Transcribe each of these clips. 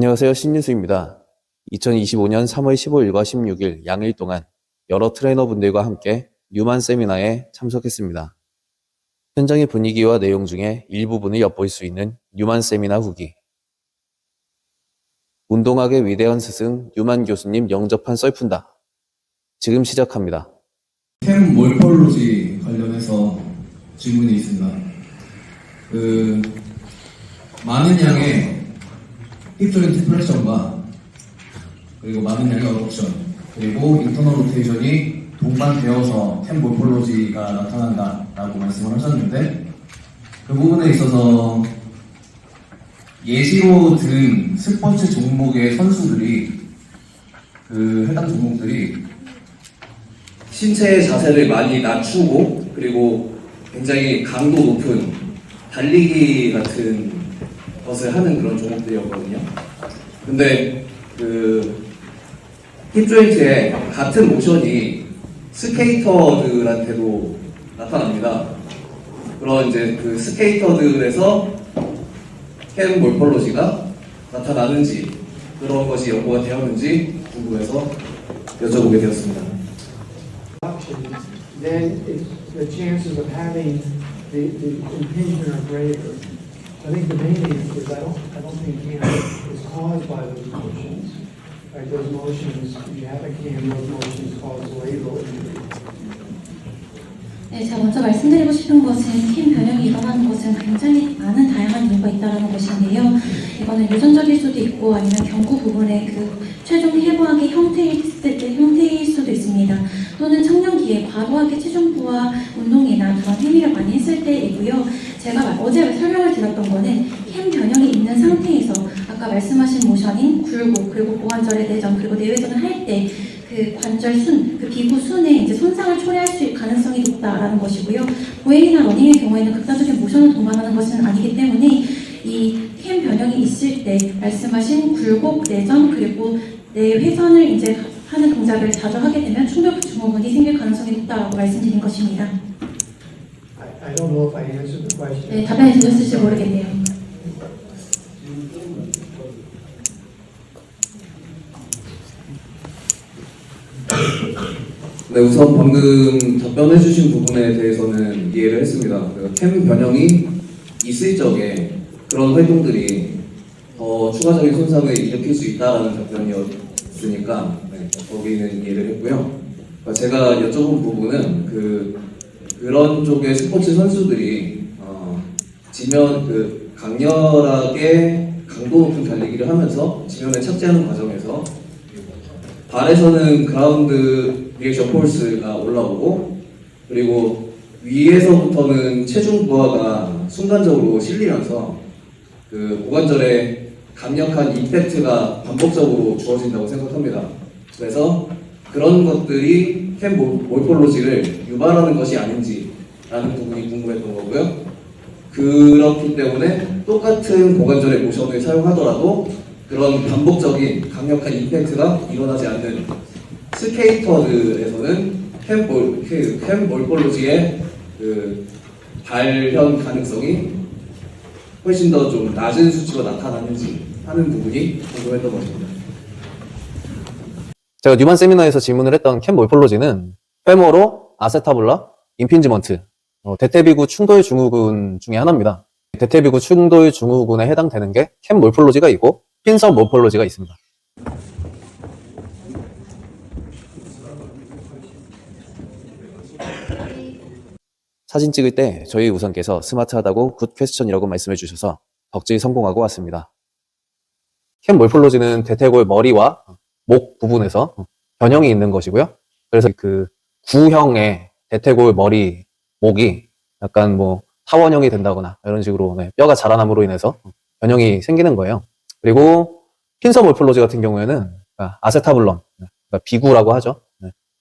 안녕하세요. 신윤수입니다. 2025년 3월 15일과 16일 양일 동안 여러 트레이너분들과 함께 뉴만 세미나에 참석했습니다. 현장의 분위기와 내용 중에 일부분을 엿볼 수 있는 뉴만 세미나 후기. 운동학의 위대한 스승 뉴만 교수님 영접한 썰푼다. 지금 시작합니다. 캠 몰폴로지 관련해서 질문이 있습니다. 많은 양의 힙조인트 플렉션과 그리고 많은 양의 어덕션 그리고 인터널 로테이션이 동반되어서 캠 몰폴로지가 나타난다라고 말씀을 하셨는데, 그 부분에 있어서 예시로 든 스포츠 종목의 선수들이 해당 종목들이 신체의 자세를 많이 낮추고 그리고 굉장히 강도 높은 달리기 같은 것을 하는 그런 종목들이었거든요. 근데 힙조인트의 같은 모션이 스케이터들한테도 나타납니다. 그런 이제 그 스케이터들에서 캠 몰폴로지가 나타나는지 그런 것이 연구가 되었는지 궁금해서 여쭤보게 되었습니다. Then the chances of having the impingement are greater. I think the main answer is I don't think cancer is caused by those motions. Right? Those motions, if you have a cam, those motions cause labral injury. 네, 제가 먼저 말씀드리고 싶은 것은 캠 변형이 일어나는 것은 굉장히 많은 다양한 이유가 있다는 것인데요. 이거는 유전적일 수도 있고 아니면 경구 부분의 그 최종 해부학의 형태일 수도 있습니다. 또는 청년기에 과도하게 체중부와 운동이나 그런 행위를 많이 했을 때이고요. 제가 어제 설명을 드렸던 거는 캠 변형이 있는 상태에서 아까 말씀하신 모션인 굴곡 그리고 고관절의 내전 그리고 내외전을 할 때 그 관절 그 비구 순에 이제 손상을 초래할 수 가능성이 높다라는 것이고요. 보행이나 러닝의 경우에는 극단적인 모션을 동반하는 것은 아니기 때문에 이 캠 변형이 있을 때 말씀하신 굴곡, 내전 그리고 내회전을 이제 하는 동작을 자주 하게 되면 충돌 증후군이 생길 가능성이 높다라고 말씀드린 것입니다. I don't know if I answered the question. 네, 답변이 드렸을지 모르겠네요. 네, 우선 방금 답변해 주신 부분에 대해서는 이해를 했습니다. 캠 변형이 있을 적에 그런 활동들이 더 추가적인 손상을 일으킬 수 있다는 답변이었으니까 거기는 이해를 했고요. 제가 여쭤본 부분은 그런 쪽의 스포츠 선수들이 강렬하게 강도 높은 달리기를 하면서 지면에 착지하는 과정에서 발에서는 그라운드 리액션 폴스가 올라오고 그리고 위에서부터는 체중 부하가 순간적으로 실리면서 그 고관절에 강력한 임팩트가 반복적으로 주어진다고 생각합니다. 그래서 그런 것들이 캠 몰폴로지를 유발하는 것이 아닌지라는 부분이 궁금했던 거고요. 그렇기 때문에 똑같은 고관절의 모션을 사용하더라도 그런 반복적인 강력한 임팩트가 일어나지 않는 스케이터들에서는 캠 몰폴로지의 발현 가능성이 훨씬 더 좀 낮은 수치가 나타나는지 하는 부분이 궁금했던 것입니다. 제가 뉴만 세미나에서 질문을 했던 캠 몰폴로지는 페모로 아세타블라 임핀지먼트, 대퇴비구 충돌 증후군 중에 하나입니다. 대퇴비구 충돌 증후군에 해당되는 게 캠 몰폴로지가 있고 핀서 몰폴로지가 있습니다. 사진 찍을 때 저희 우선께서 스마트하다고 굿 퀘스천이라고 말씀해 주셔서 덕질 성공하고 왔습니다. 캠 몰폴로지는 대퇴골 머리와 목 부분에서 변형이 있는 것이고요. 그래서 그 구형의 대퇴골 머리, 목이 약간 뭐 타원형이 된다거나 이런 식으로 뼈가 자라남으로 인해서 변형이 생기는 거예요. 그리고 핀서 몰폴로지 같은 경우에는 아세타블론, 비구라고 하죠.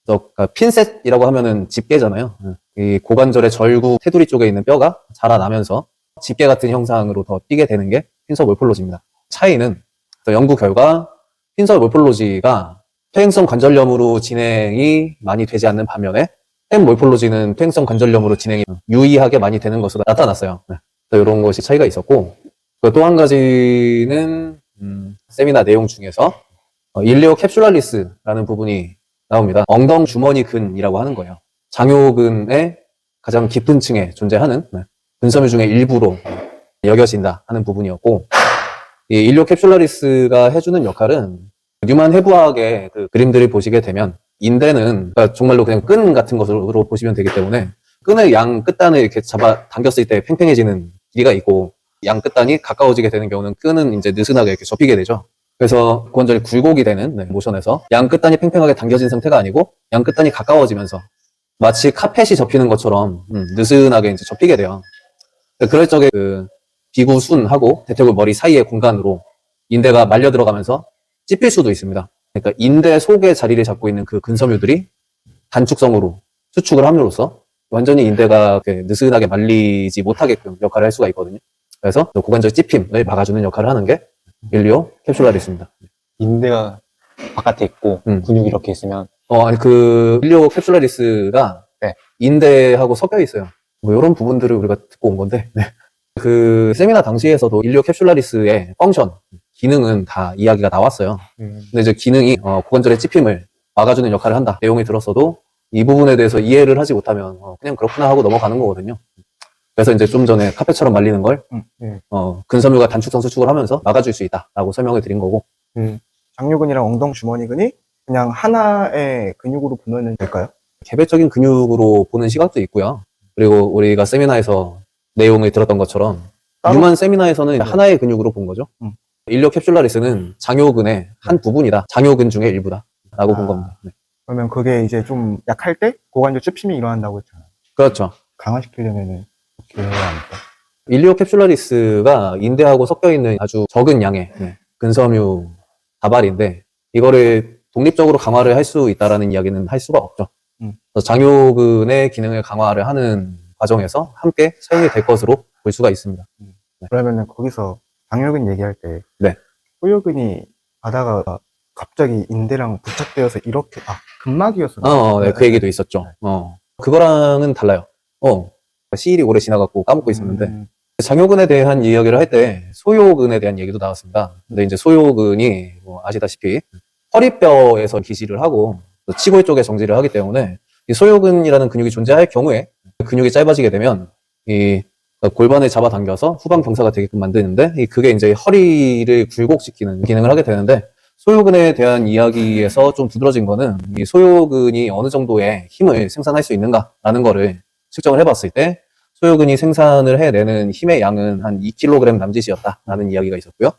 그래서 핀셋이라고 하면은 집게잖아요. 이 고관절의 절구 테두리 쪽에 있는 뼈가 자라나면서 집게 같은 형상으로 더 띄게 되는 게 핀서 몰폴로지입니다. 차이는 연구 결과 핀서 몰폴로지가 퇴행성 관절염으로 진행이 많이 되지 않는 반면에 캠 몰폴로지는 퇴행성 관절염으로 진행이 유의하게 많이 되는 것으로 나타났어요. 이런 것이 차이가 있었고, 또 한 가지는 세미나 내용 중에서 일리오 캡슐라리스라는 부분이 나옵니다. 엉덩 주머니 근이라고 하는 거예요. 장요근의 가장 깊은 층에 존재하는 근섬유 중에 일부로 여겨진다 하는 부분이었고, 이 일리오 캡슐라리스가 해주는 역할은 뉴만 해부학의 그 그림들을 보시게 되면 인대는 그러니까 정말로 그냥 끈 같은 것으로 보시면 되기 때문에 끈의 양 끝단을 이렇게 잡아 당겼을 때 팽팽해지는 길이가 있고, 양 끝단이 가까워지게 되는 경우는 끈은 이제 느슨하게 이렇게 접히게 되죠. 그래서 고관절이 굴곡이 되는 모션에서 양 끝단이 팽팽하게 당겨진 상태가 아니고 양 끝단이 가까워지면서 마치 카펫이 접히는 것처럼 느슨하게 이제 접히게 돼요. 그럴 적에 그 비구순하고 대퇴골 머리 사이의 공간으로 인대가 말려 들어가면서 찝힐 수도 있습니다. 그러니까 인대 속에 자리를 잡고 있는 그 근섬유들이 단축성으로 수축을 함으로써 완전히 인대가 느슨하게 말리지 못하게끔 역할을 할 수가 있거든요. 그래서 고관절 찝힘을 막아주는 역할을 하는 게 일리오 캡슐라리스입니다. 인대가 바깥에 있고 근육이 이렇게 있으면 아니 그 일리오 캡슐라리스가 네. 인대하고 섞여 있어요. 뭐 이런 부분들을 우리가 듣고 온 건데 그 세미나 당시에서도 일리오 캡슐라리스의 펑션, 기능은 다 이야기가 나왔어요. 근데 이제 기능이 고관절의 찝힘을 막아주는 역할을 한다 내용이 들었어도 이 부분에 대해서 이해를 하지 못하면 그냥 그렇구나 하고 넘어가는 거거든요. 그래서 이제 좀 전에 카펫처럼 말리는 걸 근섬유가 단축성 수축을 하면서 막아줄 수 있다라고 설명을 드린 거고. 장요근이랑 엉덩 주머니근이 그냥 하나의 근육으로 보면 될까요? 개별적인 근육으로 보는 시각도 있고요. 그리고 우리가 세미나에서 내용을 들었던 것처럼 뉴만 세미나에서는 하나의 근육으로 본 거죠. 일리오 캡슐라리스는 장요근의 한 부분이다. 장요근 중의 일부다라고 본 겁니다. 네. 그러면 그게 이제 좀 약할 때 고관절 찝힘이 일어난다고 했잖아요. 그렇죠. 강화시키려면은 어떻게 해야 합니까? 일리오 캡슐라리스가 인대하고 섞여 있는 아주 적은 양의 근섬유 다발인데 이거를 독립적으로 강화를 할 수 있다라는 이야기는 할 수가 없죠. 그래서 장요근의 기능을 강화를 하는 과정에서 함께 사용이 될 것으로 볼 수가 있습니다. 그러면은 거기서 장요근 얘기할 때 네. 소요근이 가다가 갑자기 인대랑 부착되어서 이렇게 근막이었어요. 네, 그 얘기도 있었죠. 그거랑은 달라요. 시일이 오래 지나갔고 까먹고 있었는데 장요근에 대한 이야기를 할 때 소요근에 대한 얘기도 나왔습니다. 근데 이제 소요근이 뭐 아시다시피 허리뼈에서 기지를 하고 치골 쪽에 정지를 하기 때문에 이 소요근이라는 근육이 존재할 경우에 근육이 짧아지게 되면 이 골반을 잡아당겨서 후방 경사가 되게끔 만드는데 그게 이제 허리를 굴곡시키는 기능을 하게 되는데 소요근에 대한 이야기에서 좀 두드러진 거는 이 소요근이 어느 정도의 힘을 생산할 수 있는가라는 거를 측정을 해봤을 때 소요근이 생산을 해내는 힘의 양은 한 2kg 남짓이었다라는 이야기가 있었고요.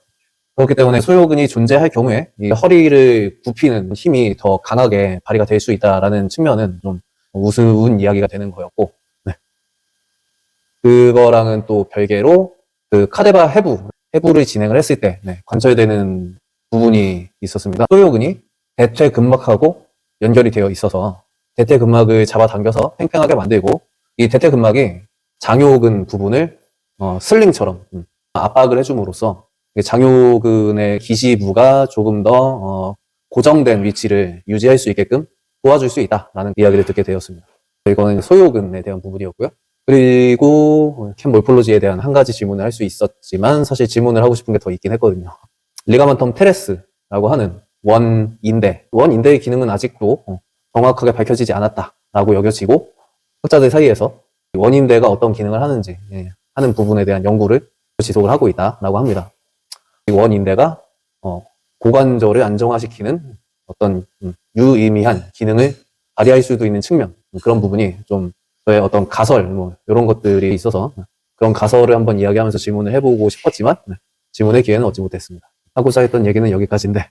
그렇기 때문에 소요근이 존재할 경우에 이 허리를 굽히는 힘이 더 강하게 발휘가 될 수 있다라는 측면은 좀 우스운 이야기가 되는 거였고, 네. 그거랑은 또 별개로 그 카데바 해부를 진행을 했을 때 관찰되는 부분이 있었습니다. 소요근이 대퇴근막하고 연결이 되어 있어서 대퇴근막을 잡아당겨서 팽팽하게 만들고 이 대퇴근막이 장요근 부분을 슬링처럼 압박을 해줌으로써 장요근의 기지부가 조금 더 고정된 위치를 유지할 수 있게끔 도와줄 수 있다라는 이야기를 듣게 되었습니다. 이거는 소요근에 대한 부분이었고요. 그리고 캠 몰폴로지에 대한 한 가지 질문을 할 수 있었지만 사실 질문을 하고 싶은 게 더 있긴 했거든요. 리가먼텀 테레스라고 하는 원인대의 기능은 아직도 정확하게 밝혀지지 않았다라고 여겨지고 학자들 사이에서 원인대가 어떤 기능을 하는지 하는 부분에 대한 연구를 지속을 하고 있다라고 합니다. 원인대가 고관절을 안정화시키는 어떤 유의미한 기능을 발휘할 수도 있는 측면, 그런 부분이 좀 저의 어떤 가설 이런 것들이 있어서 그런 가설을 한번 이야기하면서 질문을 해보고 싶었지만 질문의 기회는 얻지 못했습니다. 하고자 했던 얘기는 여기까지인데